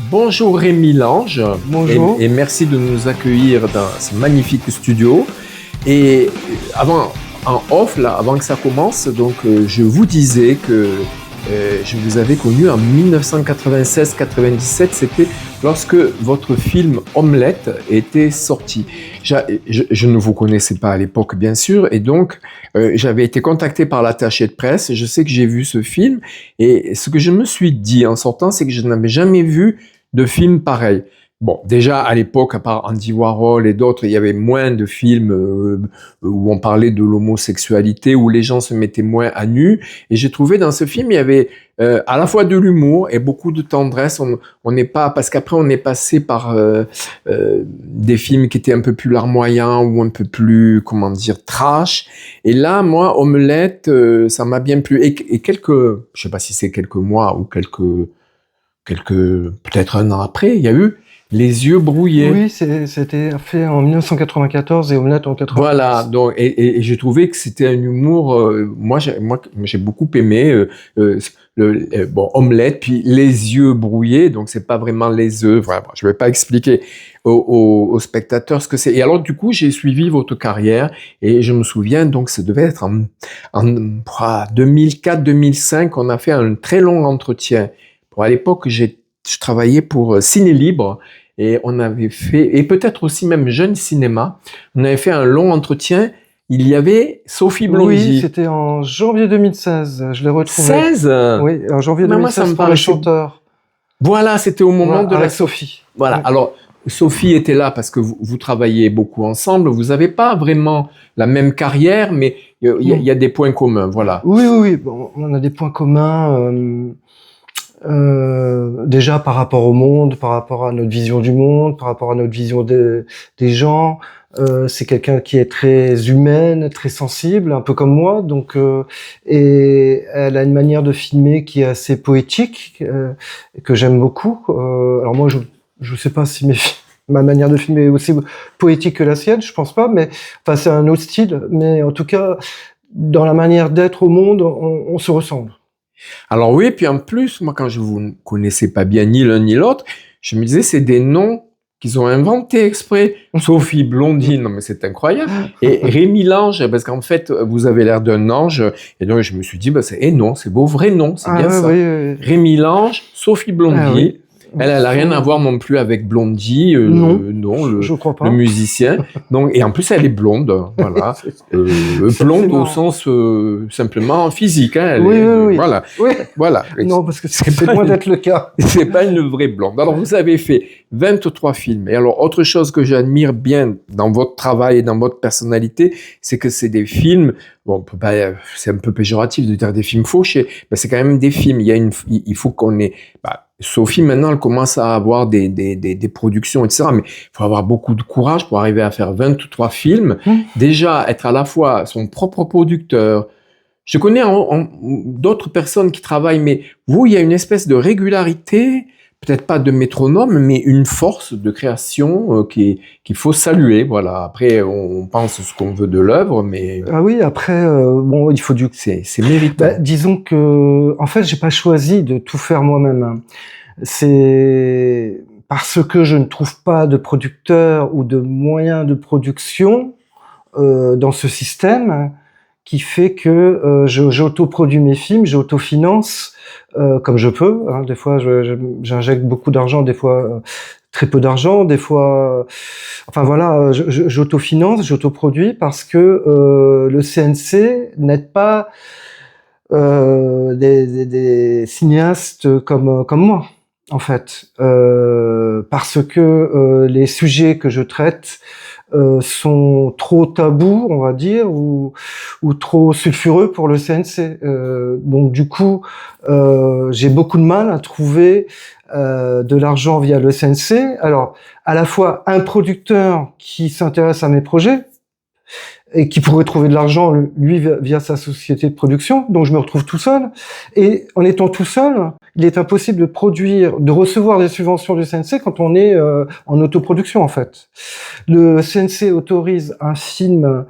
Bonjour Rémi Lange. Bonjour. Et merci de nous accueillir dans ce magnifique studio. Et avant, en off, là, avant que ça commence, donc je vous disais que je vous avais connu en 1996-97, c'était lorsque votre film Omelette était sorti. Je ne vous connaissais pas à l'époque, bien sûr, et donc j'avais été contacté par l'attaché de presse. Je sais que j'ai vu ce film, et ce que je me suis dit en sortant, c'est que je n'avais jamais vu de film pareil. Bon, déjà à l'époque, à part Andy Warhol et d'autres, il y avait moins de films où on parlait de l'homosexualité, où les gens se mettaient moins à nu. Et j'ai trouvé dans ce film, il y avait à la fois de l'humour et beaucoup de tendresse. On n'est pas, parce qu'après on est passé par des films qui étaient un peu plus larmoyants ou un peu plus, comment dire, trash. Et là, moi, Omelette, ça m'a bien plu. Et quelques, je sais pas si c'est quelques mois ou peut-être un an après, il y a eu Les yeux brouillés. Oui, c'était fait en 1994 et Omelette en 90. Voilà, donc et j'ai trouvé que c'était un humour. Moi, j'ai beaucoup aimé bon, Omelette, puis Les yeux brouillés. Donc c'est pas vraiment les œufs. Voilà, je vais pas expliquer aux spectateurs ce que c'est. Et alors du coup, j'ai suivi votre carrière et je me souviens donc ça devait être en 2004-2005, on a fait un très long entretien. Bon, à l'époque, je travaillais pour Ciné Libre. Et on avait fait, et peut-être aussi même Jeune Cinéma, on avait fait un long entretien. Il y avait Sophie Blondy. Oui, c'était en janvier 2016, je l'ai retrouvé. 16. Oui, en janvier 2016 pour le chanteur. Voilà, c'était au moment de avec Sophie. Voilà, Oui. alors Sophie était là parce que vous travaillez beaucoup ensemble. Vous n'avez pas vraiment la même carrière, mais il y a des points communs, voilà. Oui. Bon, on a des points communs. Déjà par rapport au monde, par rapport à notre vision du monde, par rapport à notre vision des gens. C'est quelqu'un qui est très humaine, très sensible, un peu comme moi. Donc, et elle a une manière de filmer qui est assez poétique, que j'aime beaucoup. Alors moi, je sais pas si ma manière de filmer est aussi poétique que la sienne, je pense pas, mais enfin c'est un autre style. Mais en tout cas, dans la manière d'être au monde, on se ressemble. Alors oui, puis en plus, moi, quand je vous connaissais pas bien ni l'un ni l'autre, je me disais, c'est des noms qu'ils ont inventés exprès. Sophie Blondy, non mais c'est incroyable. Et Rémi Lange, parce qu'en fait, vous avez l'air d'un ange. Et donc, je me suis dit, non, c'est vos vrais noms, c'est bien ça. Oui. Rémi Lange, Sophie Blondy. Oui. Elle n'a rien à voir non plus avec Blondie, non, je crois pas. Le musicien. Donc, et en plus, elle est blonde, voilà. Blonde au sens simplement physique. Hein, oui. Voilà. Non, parce que c'est loin d'être le cas. C'est pas une vraie blonde. Alors, vous avez fait 23 films. Et alors, autre chose que j'admire bien dans votre travail et dans votre personnalité, c'est que c'est des films. Bon, c'est un peu péjoratif de dire des films fauchés, mais c'est quand même des films. Il faut qu'on ait. Sophie, maintenant, elle commence à avoir des productions, etc. Mais il faut avoir beaucoup de courage pour arriver à faire 23 films. Déjà, être à la fois son propre producteur. Je connais d'autres personnes qui travaillent, mais vous, il y a une espèce de régularité, peut-être pas de métronome, mais une force de création qu'il faut saluer. Voilà. Après, on pense ce qu'on veut de l'œuvre, mais ah oui. Après, bon, il faut c'est méritant. Disons que, en fait, j'ai pas choisi de tout faire moi-même. C'est parce que je ne trouve pas de producteur ou de moyens de production dans ce système qui fait que j'autoproduis mes films, j'autofinance comme je peux. Hein. Des fois, j'injecte beaucoup d'argent, des fois très peu d'argent, des fois. Enfin voilà, j'autofinance, j'autoproduis parce que le CNC n'aide pas des cinéastes comme moi. En fait, parce que les sujets que je traite sont trop tabous, on va dire, ou trop sulfureux pour le CNC. Donc du coup, j'ai beaucoup de mal à trouver de l'argent via le CNC. Alors, à la fois un producteur qui s'intéresse à mes projets, et qui pourrait trouver de l'argent, lui, via sa société de production. Donc, je me retrouve tout seul. Et en étant tout seul, il est impossible de recevoir des subventions du CNC quand on est en autoproduction, en fait. Le CNC autorise un film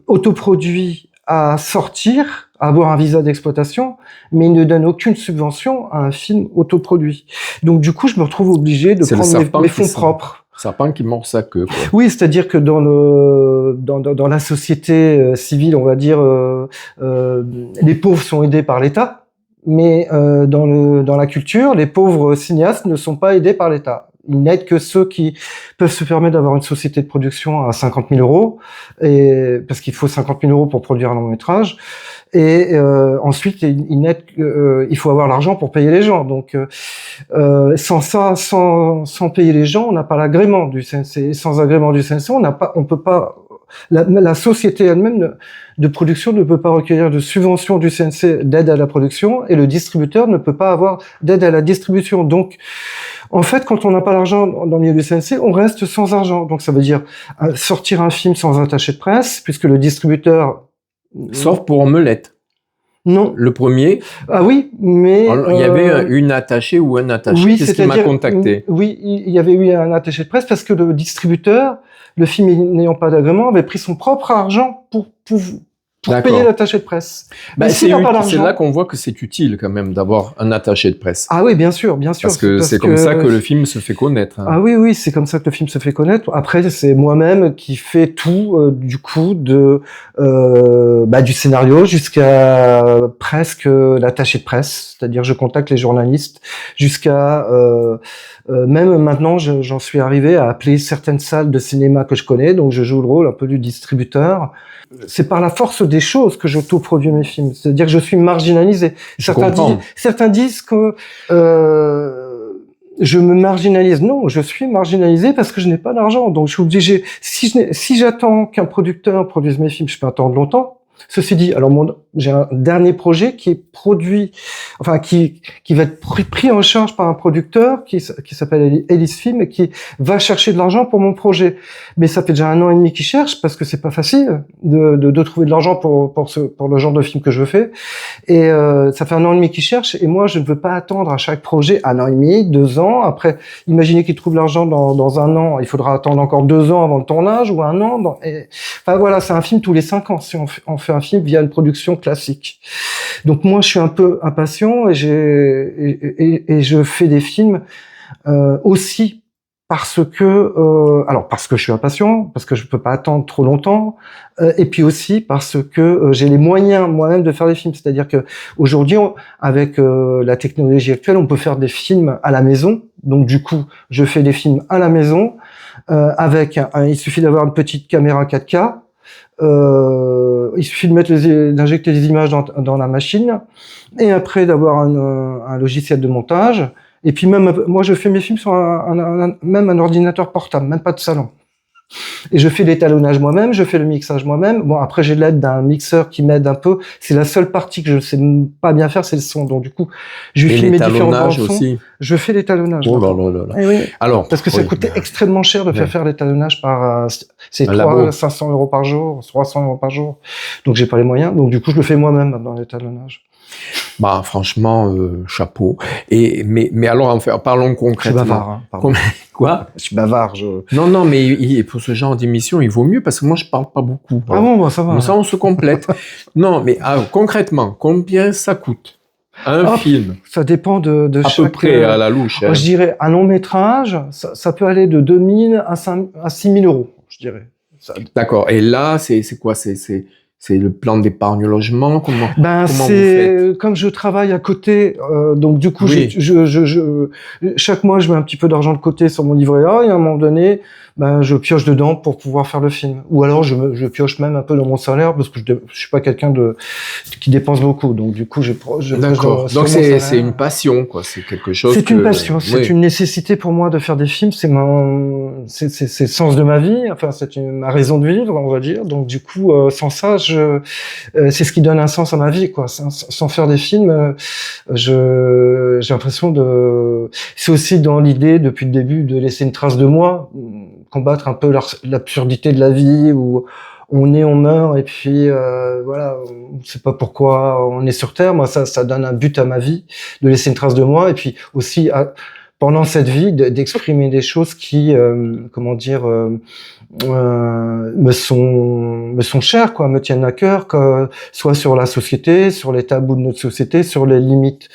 autoproduit à sortir à avoir un visa d'exploitation, mais ils ne donnent aucune subvention à un film autoproduit. Donc du coup, je me retrouve obligé de prendre mes fonds propres. Serpent qui mord sa queue, quoi. Oui, c'est-à-dire que dans la société civile, on va dire, les pauvres sont aidés par l'État, mais dans la culture, les pauvres cinéastes ne sont pas aidés par l'État. Ils n'aident que ceux qui peuvent se permettre d'avoir une société de production à 50 000 euros, parce qu'il faut 50 000 euros pour produire un long métrage. Et ensuite, il faut avoir l'argent pour payer les gens. Donc, sans payer les gens, on n'a pas l'agrément du CNC. Sans agrément du CNC, on peut pas. La société elle-même de production ne peut pas recueillir de subventions du CNC d'aide à la production, et le distributeur ne peut pas avoir d'aide à la distribution. Donc, en fait, quand on n'a pas l'argent dans le milieu du CNC, on reste sans argent. Donc, ça veut dire sortir un film sans attaché de presse, puisque le distributeur... Sauf pour Omelette. Non. Le premier. Ah oui, mais... Alors, il y avait une attachée ou un attaché, oui, c'est ce qui m'a contacté. Oui, il y avait eu un attaché de presse parce que le distributeur, le film n'ayant pas d'agrément, avait pris son propre argent pour payer l'attaché de presse. Ben, c'est là qu'on voit que c'est utile quand même d'avoir un attaché de presse. Ah oui, bien sûr. Parce que c'est comme ça que le film se fait connaître. Hein. Ah oui, c'est comme ça que le film se fait connaître. Après, c'est moi-même qui fais tout, du coup, du scénario jusqu'à presque l'attaché de presse. C'est-à-dire, je contacte les journalistes jusqu'à... même maintenant, j'en suis arrivé à appeler certaines salles de cinéma que je connais, donc je joue le rôle un peu du distributeur. C'est par la force des choses que j'autoproduis mes films. C'est-à-dire que je suis marginalisé. Certains disent que je me marginalise. Non, je suis marginalisé parce que je n'ai pas d'argent. Donc je suis obligé. Si j'attends qu'un producteur produise mes films, je peux attendre longtemps. Ceci dit, alors j'ai un dernier projet qui est produit, enfin qui va être pris en charge par un producteur qui s'appelle Ellis Film et qui va chercher de l'argent pour mon projet. Mais ça fait déjà 1 an et demi qu'il cherche parce que c'est pas facile de trouver de l'argent pour le genre de film que je fais. Et ça fait 1 an et demi qu'il cherche et moi je ne veux pas attendre à chaque projet 1 an et demi, 2 ans. Après, imaginez qu'il trouve l'argent dans 1 an, il faudra attendre encore 2 ans avant le tournage ou 1 an. Enfin voilà, c'est un film tous les 5 ans si on fait un film via une production classique. Donc moi, je suis un peu impatient et je fais des films aussi parce que je suis impatient, parce que je peux pas attendre trop longtemps, et puis aussi parce que j'ai les moyens moi-même de faire des films. C'est-à-dire que aujourd'hui, avec la technologie actuelle, on peut faire des films à la maison. Donc du coup, je fais des films à la maison il suffit d'avoir une petite caméra 4K. Il suffit d'injecter les images dans la machine et après d'avoir un logiciel de montage. Et puis moi je fais mes films sur même un ordinateur portable, même pas de salon. Et je fais l'étalonnage moi-même, je fais le mixage moi-même. Bon, après j'ai l'aide d'un mixeur qui m'aide un peu. C'est la seule partie que je sais pas bien faire, c'est le son. Donc du coup, je filme mes différents bandes son. Je fais l'étalonnage. Oh là là. Oui. Alors, parce que ça coûtait extrêmement cher de faire l'étalonnage par c'est 500 euros par jour, 300 euros par jour. Donc j'ai pas les moyens. Donc du coup, je le fais moi-même dans l'étalonnage. Bah franchement, chapeau. Mais alors, parlons concrètement. Je suis bavard. Hein, Quoi? Je suis bavard. Non, mais pour ce genre d'émission, il vaut mieux parce que moi, je parle pas beaucoup. Ah bon, bah, ça va. Comme ça, on se complète. Non, mais concrètement, combien ça coûte un film? Ça dépend de à chaque... peu près à la louche. Je dirais un long métrage, ça peut aller de 2 000 à 6 000 euros, je dirais. D'accord. Et là, c'est quoi? C'est le plan d'épargne logement? Comment vous faites? Comme je travaille à côté, donc du coup, oui. chaque mois, je mets un petit peu d'argent de côté sur mon livret A et à un moment donné, je pioche dedans pour pouvoir faire le film. Ou alors, je pioche même un peu dans mon salaire parce que je suis pas quelqu'un qui dépense beaucoup. Donc du coup, D'accord. Donc c'est une passion, quoi. C'est quelque chose. C'est une passion. C'est une nécessité pour moi de faire des films. C'est le sens de ma vie. Enfin, ma raison de vivre, on va dire. Donc du coup, sans ça, c'est ce qui donne un sens à ma vie, quoi. Sans faire des films, j'ai l'impression c'est aussi dans l'idée depuis le début de laisser une trace de moi, combattre un peu l'absurdité de la vie où on est, on meurt et puis voilà, on sait pas pourquoi on est sur Terre. Moi, ça donne un but à ma vie de laisser une trace de moi et puis aussi pendant cette vie d'exprimer des choses qui, comment dire, me sont chères, quoi, me tiennent à cœur, soit sur la société, sur les tabous de notre société, sur les limites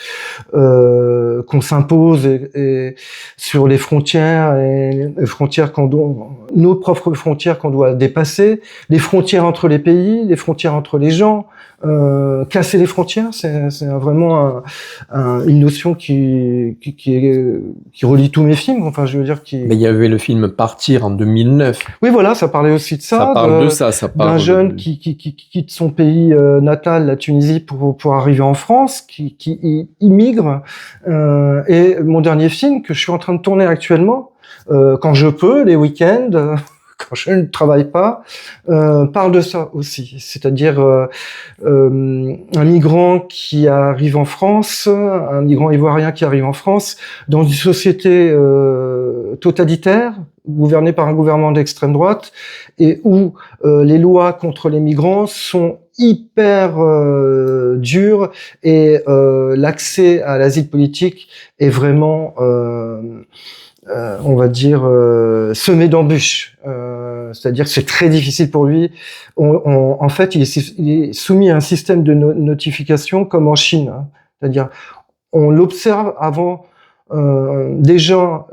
qu'on s'impose et sur les frontières et les frontières nos propres frontières qu'on doit dépasser, les frontières entre les pays, les frontières entre les gens. Casser les frontières, c'est vraiment une notion qui relie tous mes films. Enfin, je veux dire, Mais il y avait le film Partir en 2009. Oui, voilà, ça parlait aussi de ça. Ça parle de ça, ça parle d'un jeune qui quitte son pays natal, la Tunisie, pour arriver en France, qui immigre. Et mon dernier film que je suis en train de tourner actuellement, quand je peux, les week-ends. Quand je ne travaille pas, parle de ça aussi. C'est-à-dire un migrant qui arrive en France, un migrant ivoirien qui arrive en France, dans une société totalitaire, gouvernée par un gouvernement d'extrême droite, et où les lois contre les migrants sont hyper dures, et l'accès à l'asile politique est vraiment... on va dire semé d'embûches, c'est-à-dire que c'est très difficile pour lui. En fait, il est soumis à un système de notification comme en Chine, hein. C'est-à-dire on l'observe avant les gens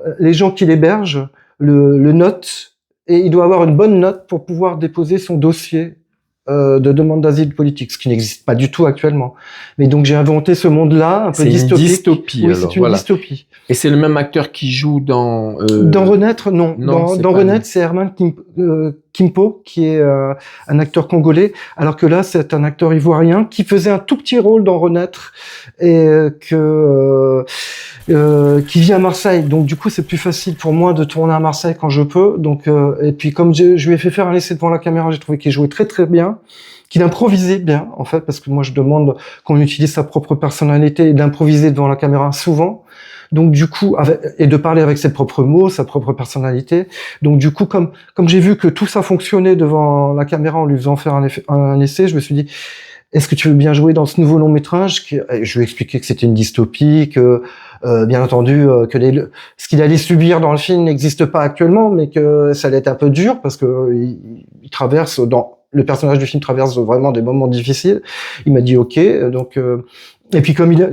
qui l'hébergent le notent, et il doit avoir une bonne note pour pouvoir déposer son dossier de demande d'asile politique, ce qui n'existe pas du tout actuellement. Mais donc j'ai inventé ce monde-là, un peu dystopique. C'est une dystopie, oui, alors, c'est une dystopie. Et c'est le même acteur qui joue dans... Dans Renaître, non. Dans Renaître, c'est Herman Kimpo, qui est un acteur congolais, alors que là, c'est un acteur ivoirien qui faisait un tout petit rôle dans Renaître, et qui vit à Marseille. Donc du coup, c'est plus facile pour moi de tourner à Marseille quand je peux. Donc et puis comme je lui ai fait faire un essai devant la caméra, j'ai trouvé qu'il jouait très très bien, qu'il improvisait bien en fait, parce que moi je demande qu'on utilise sa propre personnalité et d'improviser devant la caméra souvent. Donc du coup, et de parler avec ses propres mots, sa propre personnalité. Donc du coup, comme j'ai vu que tout ça fonctionnait devant la caméra en lui faisant faire un essai, je me suis dit, est-ce que tu veux bien jouer dans ce nouveau long métrage? Je lui ai expliqué que c'était une dystopie, que bien entendu que ce qu'il allait subir dans le film n'existe pas actuellement, mais que ça allait être un peu dur parce que il traverse le personnage du film traverse vraiment des moments difficiles. Il m'a dit OK, donc et puis comme il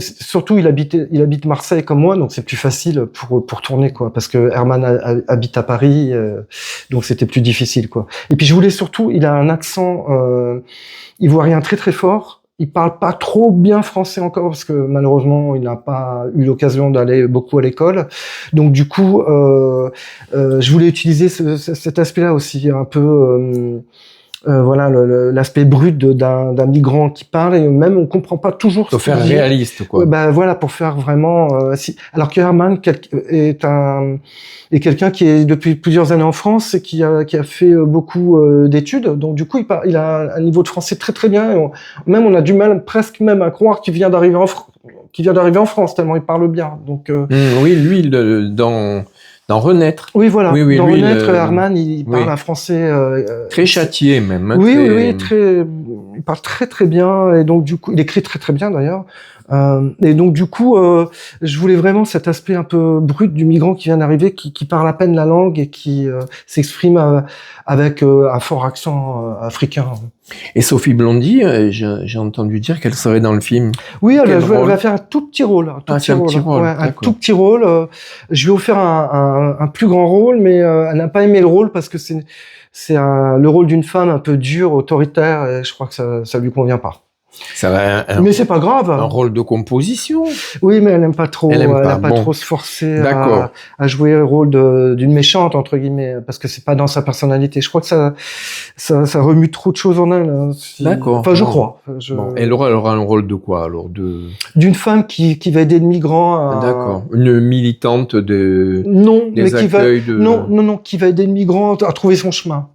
habite Marseille comme moi, donc c'est plus facile pour tourner quoi, parce que Herman habite à Paris, donc c'était plus difficile quoi. Et puis je voulais surtout, il a un accent ivoirien très très fort. Il parle pas trop bien français encore parce que malheureusement il n'a pas eu l'occasion d'aller beaucoup à l'école. Donc du coup, je voulais utiliser cet aspect-là aussi, un peu. Voilà l'aspect brut d'un migrant qui parle, et même on comprend pas toujours. Pour faire réaliste, quoi. Voilà, pour faire vraiment. Alors que Herman est quelqu'un qui est depuis plusieurs années en France et qui a fait beaucoup d'études. Donc du coup, il a un niveau de français très très bien. Et on a du mal presque même à croire qu'il vient d'arriver en France tellement il parle bien. Donc oui, lui dans Renaître. Oui, voilà. Oui, dans Renaître, Herman, il parle un français très châtié même. Hein, oui, il parle très très bien, et donc du coup, il écrit très très bien d'ailleurs. Et donc du coup, je voulais vraiment cet aspect un peu brut du migrant qui vient d'arriver, qui parle à peine la langue et qui s'exprime avec un fort accent africain. Et Sophie Blondy, j'ai entendu dire qu'elle serait dans le film. Oui, elle va faire un tout petit rôle. Un tout petit rôle. Je lui ai offert un plus grand rôle, mais elle n'a pas aimé le rôle parce que c'est le rôle d'une femme un peu dure, autoritaire, et je crois que ça lui convient pas. Mais c'est pas grave. Un rôle de composition. Oui, mais elle n'aime pas trop. Elle aime pas trop se forcer à jouer le rôle d'une méchante entre guillemets, parce que c'est pas dans sa personnalité. Je crois que ça remue trop de choses en elle. Hein, D'accord. Enfin, je crois. Elle aura un rôle de quoi alors d'une femme qui va aider le migrant. D'accord. Une militante des accueils qui va aider le migrant à trouver son chemin.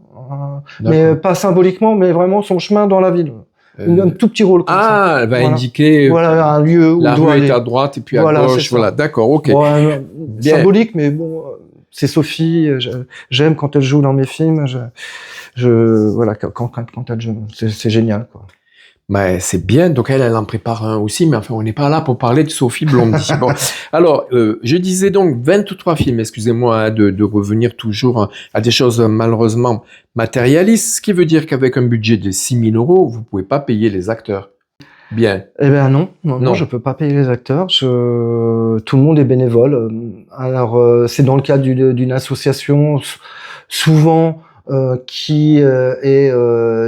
Mais pas symboliquement, mais vraiment son chemin dans la ville. Un tout petit rôle comme ça. Elle va indiquer un lieu où la doit rue aller. est à droite et puis à gauche. Voilà, d'accord, ok. Symbolique, mais bon, c'est Sophie. J'aime quand elle joue dans mes films. Voilà, quand elle joue, c'est génial, quoi. Ben, c'est bien. Donc elle en prépare un aussi, mais enfin, on n'est pas là pour parler de Sophie Blondy. Bon. Alors, je disais donc 23 films, excusez-moi de revenir toujours à des choses malheureusement matérialistes, ce qui veut dire qu'avec un budget de 6 000 euros, vous pouvez pas payer les acteurs. Bien. Eh ben non, je peux pas payer les acteurs. Tout le monde est bénévole. Alors c'est dans le cadre d'une association, souvent qui est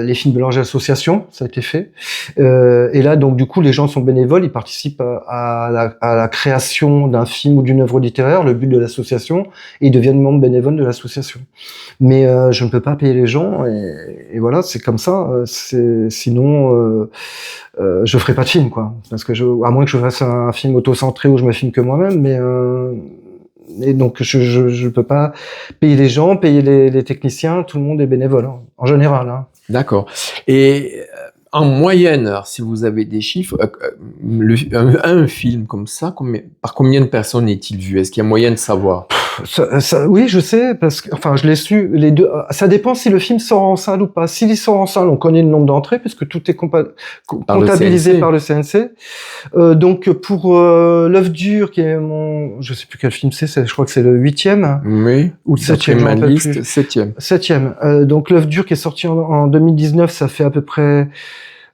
les films Belanger Association, ça a été fait. Et là donc du coup les gens sont bénévoles, ils participent à la création d'un film ou d'une œuvre littéraire, le but de l'association, et ils deviennent membres bénévoles de l'association. Mais je ne peux pas payer les gens et voilà, c'est comme ça. Sinon je ferai pas de film, quoi, parce que à moins que je fasse un film auto-centré où je me filme que moi-même, mais et donc je peux pas payer les gens, payer les techniciens, tout le monde est bénévole, hein, en général. Hein. D'accord. Et en moyenne, alors, si vous avez des chiffres, un film comme ça, par combien de personnes est-il vu? Est-ce qu'il y a moyen de savoir? Oui, je sais, parce que, enfin, je l'ai su, les deux, ça dépend si le film sort en salle ou pas. S'il sort en salle, on connaît le nombre d'entrées, puisque tout est comptabilisé par le CNC. Donc, pour L'œuf dur, qui est je sais plus quel film c'est, je crois que c'est le 8e. Oui. Ou le 7e, ma liste, 7e. 7e. Donc, L'œuf dur, qui est sorti en 2019, ça fait à peu près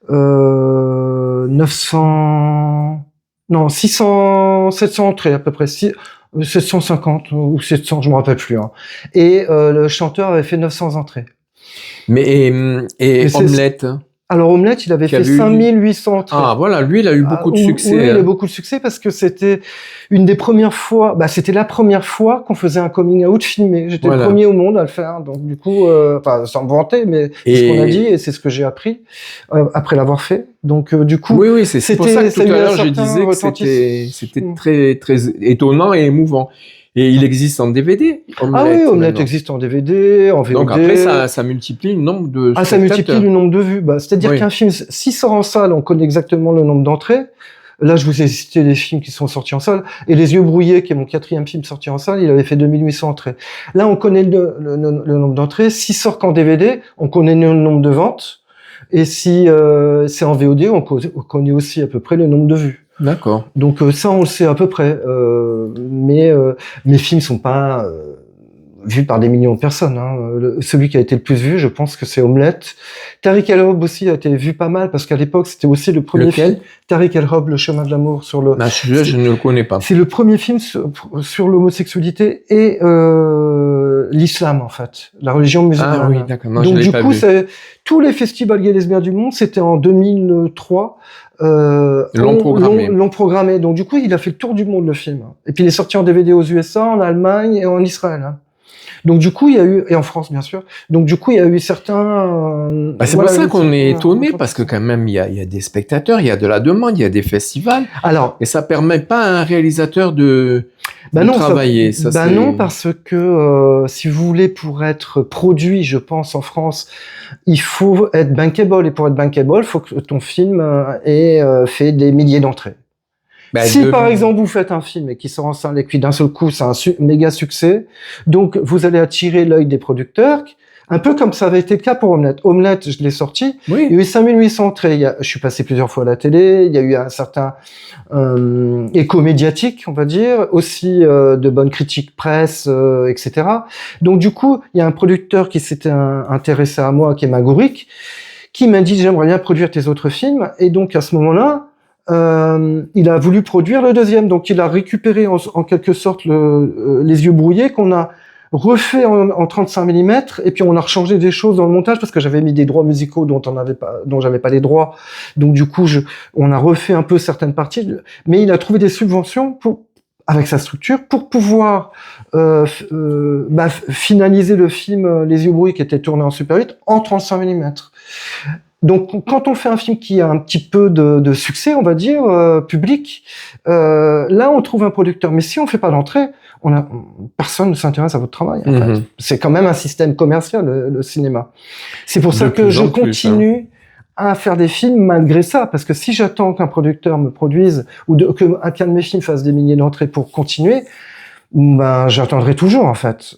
900... Non, 600, 700 entrées, à peu près. 750 ou 700, je me rappelle plus. Hein. Et le chanteur avait fait 900 entrées. Mais et Omelette? Alors Omelette, il avait fait 5800 entrées. Ah voilà, lui, il a eu beaucoup de succès. Oui, il a eu beaucoup de succès parce que c'était une des premières fois. C'était la première fois qu'on faisait un coming out filmé. J'étais le premier au monde à le faire. Donc du coup, sans me vanter, mais c'est ce qu'on a dit et c'est ce que j'ai appris après l'avoir fait. Donc du coup, oui, c'est pour ça que tout à l'heure je disais que c'était très très étonnant et émouvant. Et il existe en DVD. Omelette existe en DVD, en VOD. Donc après, ça multiplie le nombre de spectateurs. Ça multiplie le nombre de vues. C'est-à-dire qu'un film, s'il sort en salle, on connaît exactement le nombre d'entrées. Là, je vous ai cité des films qui sont sortis en salle. Et Les Yeux brouillés, qui est mon 4e film sorti en salle, il avait fait 2800 entrées. Là, on connaît le nombre d'entrées. S'il sort qu'en DVD, on connaît le nombre de ventes. Et si c'est en VOD, on connaît aussi à peu près le nombre de vues. D'accord. Donc ça, on le sait à peu près. Mais mes films sont pas vus par des millions de personnes. Hein. Celui qui a été le plus vu, je pense que c'est Omelette. Tariq El Rob aussi a été vu pas mal parce qu'à l'époque, c'était aussi le premier film. Tariq El Rob, Le chemin de l'amour sur le. Celui-là, je ne le connais pas. C'est le premier film sur l'homosexualité et l'islam en fait, la religion musulmane. Ah oui, d'accord. Non, donc du coup, tous les festivals gays lesbiens du monde, c'était en 2003. L'ont programmé. Donc du coup, il a fait le tour du monde le film. Et puis il est sorti en DVD aux USA, en Allemagne et en Israël. Donc du coup, il y a eu et en France bien sûr. Donc du coup, il y a eu certains. C'est pour ça qu'on est étonné parce que quand même il y a des spectateurs, il y a de la demande, il y a des festivals. Alors et ça permet pas à un réalisateur de travailler. Non, parce que si vous voulez, pour être produit, je pense en France, il faut être bankable et pour être bankable, il faut que ton film ait fait des milliers d'entrées. Si par exemple vous faites un film et qui sort en salle et puis d'un seul coup c'est un méga succès, donc vous allez attirer l'œil des producteurs, un peu comme ça avait été le cas pour Omelette. Omelette, je l'ai sorti, il y a eu 5800 entrées, je suis passé plusieurs fois à la télé, il y a eu un certain écho médiatique, on va dire, aussi de bonnes critiques presse, etc. Donc du coup, il y a un producteur qui s'était intéressé à moi, qui est Magourik, qui m'a dit j'aimerais bien produire tes autres films, et donc à ce moment-là, il a voulu produire le deuxième, donc il a récupéré en quelque sorte Les Yeux brouillés qu'on a refait en 35 mm et puis on a rechangé des choses dans le montage parce que j'avais mis des droits musicaux dont j'avais pas les droits, donc du coup on a refait un peu certaines parties, mais il a trouvé des subventions avec sa structure pour pouvoir finaliser le film Les Yeux brouillés qui était tourné en Super 8 en 35 mm. Donc, quand on fait un film qui a un petit peu de succès, on va dire, public, là, on trouve un producteur. Mais si on fait pas d'entrée, personne ne s'intéresse à votre travail. En fait. C'est quand même un système commercial, le cinéma. C'est pour ça que je continue à faire des films malgré ça. Parce que si j'attends qu'un producteur me produise ou qu'un de mes films fasse des milliers d'entrées pour continuer, j'attendrai toujours, en fait.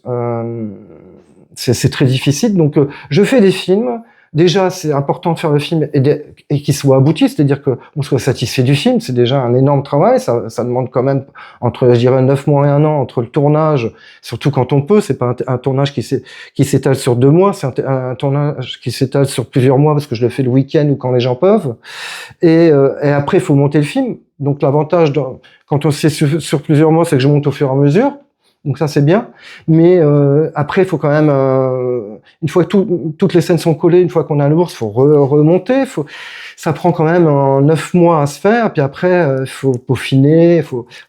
C'est très difficile. Donc, je fais des films. déjà, c'est important de faire le film et qu'il soit abouti, c'est-à-dire que on soit satisfait du film. C'est déjà un énorme travail. Ça demande quand même entre, je dirais, 9 mois et 1 an entre le tournage, surtout quand on peut. C'est pas un tournage qui s'étale sur 2 mois. C'est un tournage qui s'étale sur plusieurs mois parce que je le fais le week-end ou quand les gens peuvent. Et après, il faut monter le film. Donc, l'avantage quand on sait sur plusieurs mois, c'est que je monte au fur et à mesure. Donc ça c'est bien, mais après il faut quand même une fois que toutes les scènes sont collées, une fois qu'on a l'ours, faut remonter, ça prend quand même 9 mois à se faire, puis après il faut peaufiner,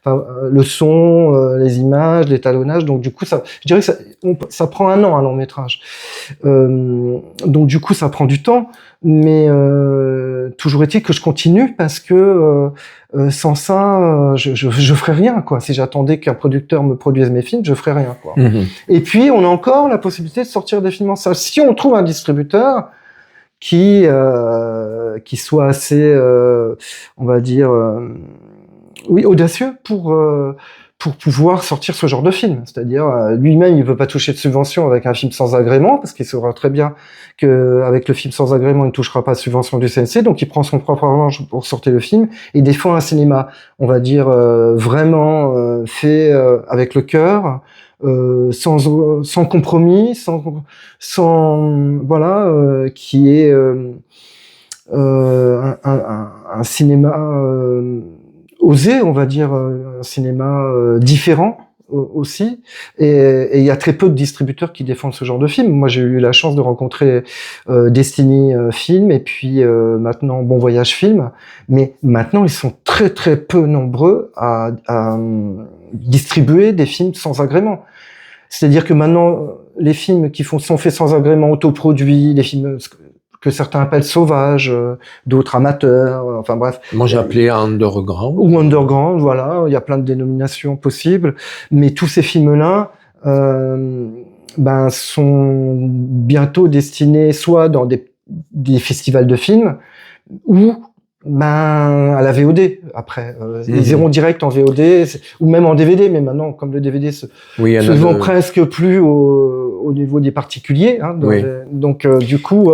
le son, les images, l'étalonnage, donc du coup je dirais que ça prend 1 an un long métrage, donc du coup ça prend du temps, mais toujours est-il que je continue parce que sans ça, je ferais rien, quoi. Si j'attendais qu'un producteur me produise mes films, je ferais rien, quoi. Mmh. Et puis, on a encore la possibilité de sortir des films en salle. Si on trouve un distributeur qui soit assez, on va dire, oui, audacieux pour pouvoir sortir ce genre de film. C'est-à-dire, lui-même, il veut pas toucher de subvention avec un film sans agrément, parce qu'il saura très bien qu'avec le film sans agrément, il ne touchera pas de subvention du CNC, donc il prend son propre argent pour sortir le film, et des fois un cinéma, on va dire, vraiment fait avec le cœur, sans compromis, voilà, qui est un cinéma osé, on va dire, un cinéma différent aussi, et il y a très peu de distributeurs qui défendent ce genre de film. Moi, j'ai eu la chance de rencontrer Destiny Film et puis maintenant Bon Voyage Film, mais maintenant ils sont très très peu nombreux à distribuer des films sans agrément. C'est-à-dire que maintenant les films qui sont faits sans agrément, autoproduits, les films que certains appellent sauvages, d'autres amateurs, enfin bref. Moi j'ai appelé underground. Ou underground, voilà, il y a plein de dénominations possibles, mais tous ces films-là sont bientôt destinés soit dans des festivals de films, ou à la VOD après. Ils iront direct en VOD, ou même en DVD, mais maintenant, comme le DVD se vend presque plus au niveau des particuliers, hein, donc du coup,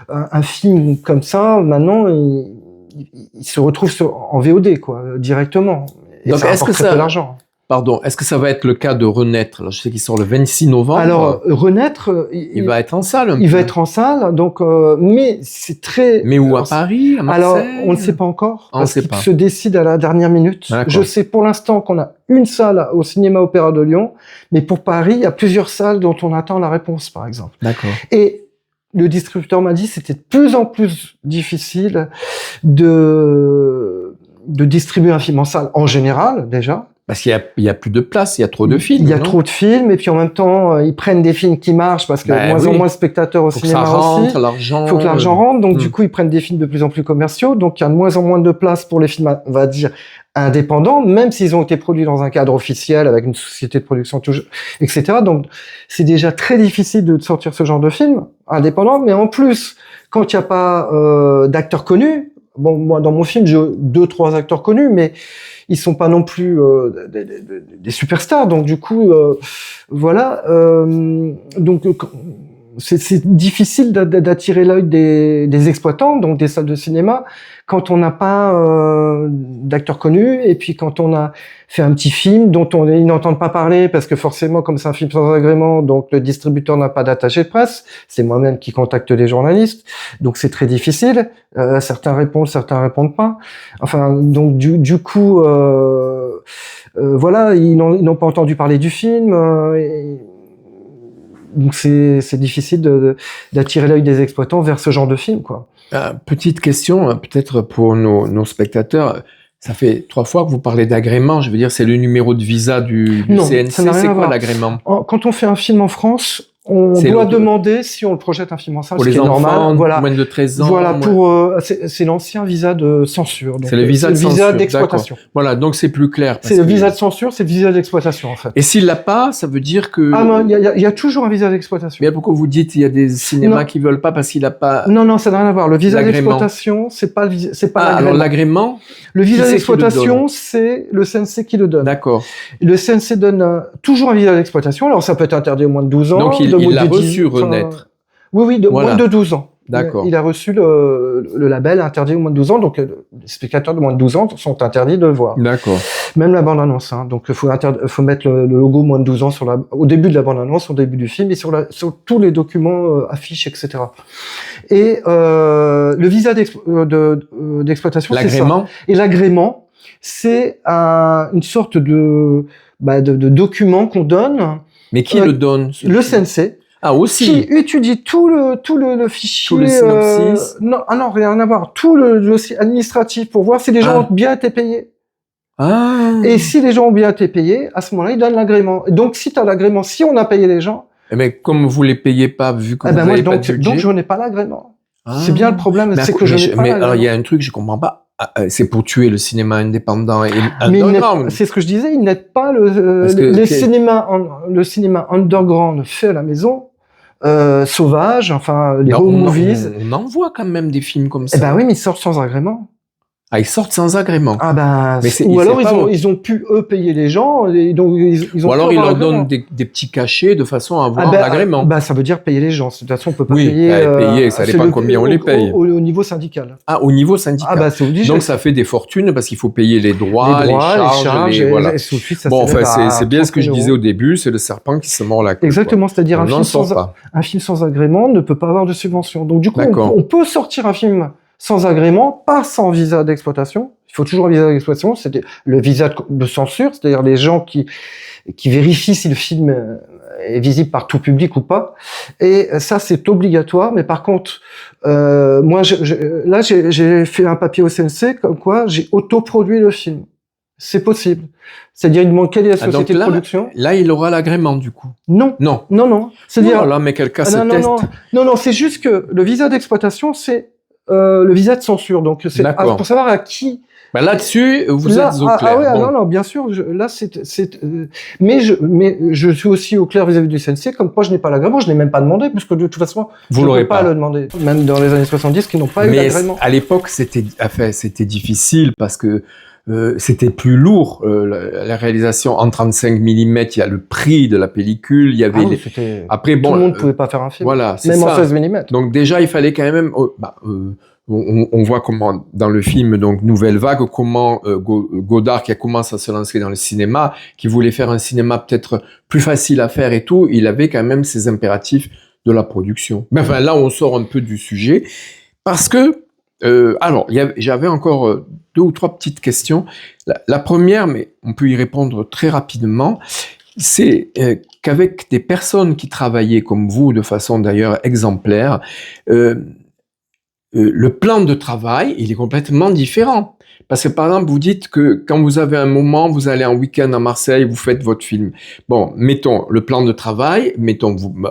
un film comme ça, maintenant, il se retrouve en VOD, quoi, directement. Et donc, ça rapporte très peu d'argent. Pardon, est-ce que ça va être le cas de Renaître? Alors, je sais qu'il sort le 26 novembre. Alors, Renaître... Il va être en salle. Il va être en salle, donc, mais c'est très... Mais où, à Paris, à Marseille? Alors, on ne sait pas encore, parce qu'il se décide à la dernière minute. Je sais pour l'instant qu'on a une salle au Cinéma Opéra de Lyon, mais pour Paris, il y a plusieurs salles dont on attend la réponse, par exemple. D'accord. Et le distributeur m'a dit que c'était de plus en plus difficile de distribuer un film en salle, en général, déjà. Parce qu'il y a plus de place, il y a trop de films. Il y a trop de films, et puis en même temps, ils prennent des films qui marchent parce que moins en moins de spectateurs au cinéma aussi. Il faut que l'argent rentre, donc du coup, ils prennent des films de plus en plus commerciaux, donc il y a de moins en moins de place pour les films, on va dire, indépendants, même s'ils ont été produits dans un cadre officiel avec une société de production, etc. Donc, c'est déjà très difficile de sortir ce genre de film indépendant, mais en plus, quand il n'y a pas d'acteurs connus, bon, moi, dans mon film, j'ai 2-3 acteurs connus, mais ils sont pas non plus des superstars, donc du coup, voilà. Donc c'est difficile d'attirer l'œil des exploitants, donc des salles de cinéma, quand on n'a pas d'acteurs connus, et puis quand on a fait un petit film dont ils n'entendent pas parler, parce que forcément, comme c'est un film sans agrément, donc le distributeur n'a pas d'attaché de presse, c'est moi-même qui contacte les journalistes, donc c'est très difficile, certains répondent pas, enfin, donc du coup, voilà, ils n'ont pas entendu parler du film, donc c'est difficile d'attirer l'œil des exploitants vers ce genre de film, quoi. Petite question, peut-être pour nos spectateurs. Ça fait 3 fois que vous parlez d'agrément. Je veux dire, c'est le numéro de visa du CNC. C'est quoi l'agrément? Quand on fait un film en France, on doit demander si on le projette un film en salle, pour ce les qui est enfants, normal. Voilà. Moins de 13 ans. Voilà, c'est l'ancien visa de censure. C'est le visa d'exploitation. Voilà, donc c'est plus clair. C'est le visa de censure, c'est le visa d'exploitation, en fait. Et s'il l'a pas, ça veut dire que... Ah non, il y a toujours un visa d'exploitation. Mais pourquoi vous dites il y a des cinémas qui veulent pas parce qu'il a pas... Non, ça n'a rien à voir. Le visa d'exploitation, c'est pas l'agrément. Alors l'agrément, le visa d'exploitation, c'est le CNC qui le donne. D'accord. Le CNC donne toujours un visa d'exploitation. Alors ça peut être interdit au moins de 12 ans. Donc il l'a reçu, Renaître. Oui, moins de 12 ans. D'accord. Il a reçu le label interdit au moins de 12 ans, donc les spectateurs de moins de 12 ans sont interdits de le voir. D'accord. Même la bande-annonce, hein. Donc faut mettre le logo moins de 12 ans au début de la bande-annonce, au début du film, et sur tous les documents, affiches, etc. Et le visa d'exploitation, c'est ça. L'agrément. Et l'agrément, c'est une sorte de document qu'on donne. Mais qui le donne? Le CNC. Ah, aussi. Qui étudie tout le fichier. Tout le synopsis. Non, rien à voir. Tout le dossier administratif pour voir si les gens ont bien été payés. Ah. Et si les gens ont bien été payés, à ce moment-là, ils donnent l'agrément. Donc, si tu as l'agrément, si on a payé les gens. Mais comme vous les payez pas, vu que vous n'avez pas de budget. Donc, je n'ai pas l'agrément. C'est bien le problème, c'est que je n'ai pas l'agrément. Mais alors, il y a un truc, je comprends pas. C'est pour tuer le cinéma indépendant et underground. C'est ce que je disais, il n'aide pas le cinéma underground fait à la maison. Sauvage, enfin les home movies. On en voit quand même des films comme ça. Eh ben oui, mais ils sortent sans agrément. Ah, ils sortent sans agrément. Ah ben, ou alors ils ont pu eux payer les gens et donc ils ont. Ou alors ils leur donnent des petits cachets de façon à avoir l'agrément. Bah ça veut dire payer les gens. De toute façon on peut pas payer. Payer, ça dépend combien on les paye. Au niveau syndical. Ah, au niveau syndical. Ah bah c'est obligé. Donc ça fait des fortunes parce qu'il faut payer les droits, les charges, voilà. Bon, enfin c'est bien ce que je disais au début, c'est le serpent qui se mord la queue. Exactement, c'est-à-dire un film sans agrément ne peut pas avoir de subvention. Donc du coup on peut sortir un film sans agrément, pas sans visa d'exploitation. Il faut toujours un visa d'exploitation, c'est le visa de censure, c'est-à-dire les gens qui vérifient si le film est visible par tout public ou pas. Et ça, c'est obligatoire. Mais par contre, moi, là, j'ai fait un papier au CNC comme quoi j'ai autoproduit le film. C'est possible. C'est-à-dire, il demande quelle est la société de production. Là, il aura l'agrément, du coup. Non. C'est-à-dire. Là, mais quelqu'un se teste. Non, c'est juste que le visa d'exploitation, c'est le visa de censure. Donc, c'est pour savoir à qui. Ben là-dessus, vous êtes au clair. Non, bien sûr. Mais je suis aussi au clair vis-à-vis du CNC. Comme moi, je n'ai pas l'agrément, je n'ai même pas demandé, parce que de toute façon, vous je ne peux pas le demander. Même dans les années 70, qui n'ont pas eu l'agrément. À l'époque, c'était difficile parce que c'était plus lourd. La réalisation en 35 mm, il y a le prix de la pellicule, il y avait après bon, tout le monde pouvait pas faire un film. Voilà, même en 16 mm. Donc déjà, il fallait quand même on voit comment dans le film donc Nouvelle Vague comment Godard qui a commencé à se lancer dans le cinéma, qui voulait faire un cinéma peut-être plus facile à faire et tout, il avait quand même ses impératifs de la production. Mais enfin là, on sort un peu du sujet parce que alors, j'avais encore 2 ou 3 petites questions. La première, mais on peut y répondre très rapidement, c'est qu'avec des personnes qui travaillaient comme vous, de façon d'ailleurs exemplaire, le plan de travail, il est complètement différent. Parce que par exemple, vous dites que quand vous avez un moment, vous allez en week-end à Marseille, vous faites votre film. Bon, mettons le plan de travail,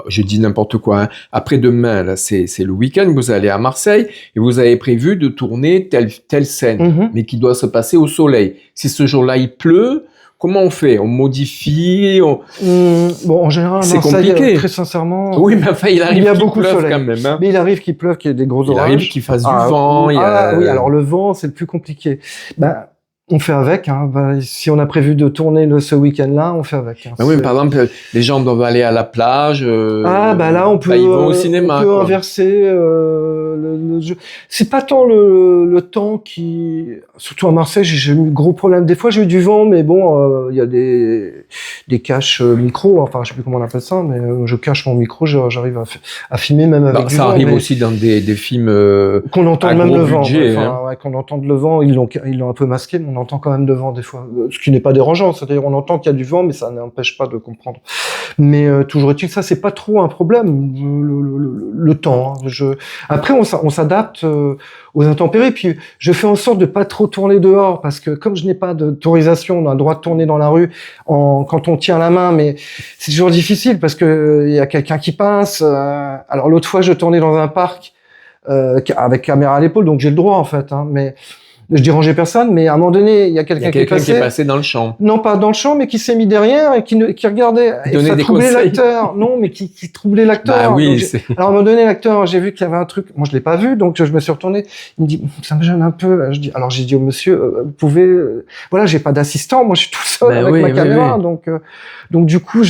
je dis n'importe quoi, hein. Après-demain, là, c'est le week-end, vous allez à Marseille et vous avez prévu de tourner telle scène, mais qui doit se passer au soleil. Si ce jour-là il pleut, comment on fait? On modifie? Bon, en général, c'est compliqué. Très sincèrement. Oui, mais enfin, il arrive qu'il pleuve quand même. Hein. Mais il arrive qu'il pleuve, qu'il y ait des gros orages. Il arrive qu'il fasse du vent. Oui, alors le vent, c'est le plus compliqué. On fait avec. Hein. Si on a prévu de tourner ce week-end-là, on fait avec. Hein. Oui, par exemple, les gens doivent aller à la plage. Là, on peut. Ils vont au cinéma. On peut inverser le jeu. C'est pas tant le temps qui. Surtout à Marseille, j'ai eu gros problème. Des fois, j'ai eu du vent, mais bon, il y a des caches micro. Enfin, je sais plus comment on appelle ça, mais je cache mon micro. J'arrive à filmer même avec du vent. Ça arrive aussi dans des films. Qu'on entende même le vent. Budget, qu'on entende le vent. Ils l'ont un peu masqué, mais on entend quand même le vent des fois, ce qui n'est pas dérangeant, c'est-à-dire on entend qu'il y a du vent, mais ça n'empêche pas de comprendre. Mais toujours est-il, ça c'est pas trop un problème, le temps. Hein. Après on s'adapte aux intempéries, puis je fais en sorte de pas trop tourner dehors, parce que comme je n'ai pas d'autorisation, on a le droit de tourner dans la rue quand on tient la main, mais c'est toujours difficile parce que il y a quelqu'un qui passe. Alors l'autre fois je tournais dans un parc avec caméra à l'épaule, donc j'ai le droit en fait, hein, je dérangeais personne, mais à un moment donné, il y a quelqu'un qui est passé dans le champ. Non, pas dans le champ, mais qui s'est mis derrière et qui regardait. Et ça troublait l'acteur. Non, mais qui troublait l'acteur. Bah oui, alors, à un moment donné, l'acteur, j'ai vu qu'il y avait un truc. Moi, je l'ai pas vu, donc je me suis retourné. Il me dit, ça me gêne un peu. Alors, j'ai dit au monsieur, vous pouvez, voilà, j'ai pas d'assistant. Moi, je suis tout seul avec ma caméra. Donc, du coup,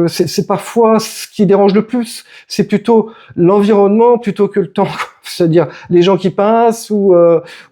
c'est parfois ce qui dérange le plus. C'est plutôt l'environnement plutôt que le temps. C'est-à-dire les gens qui passent ou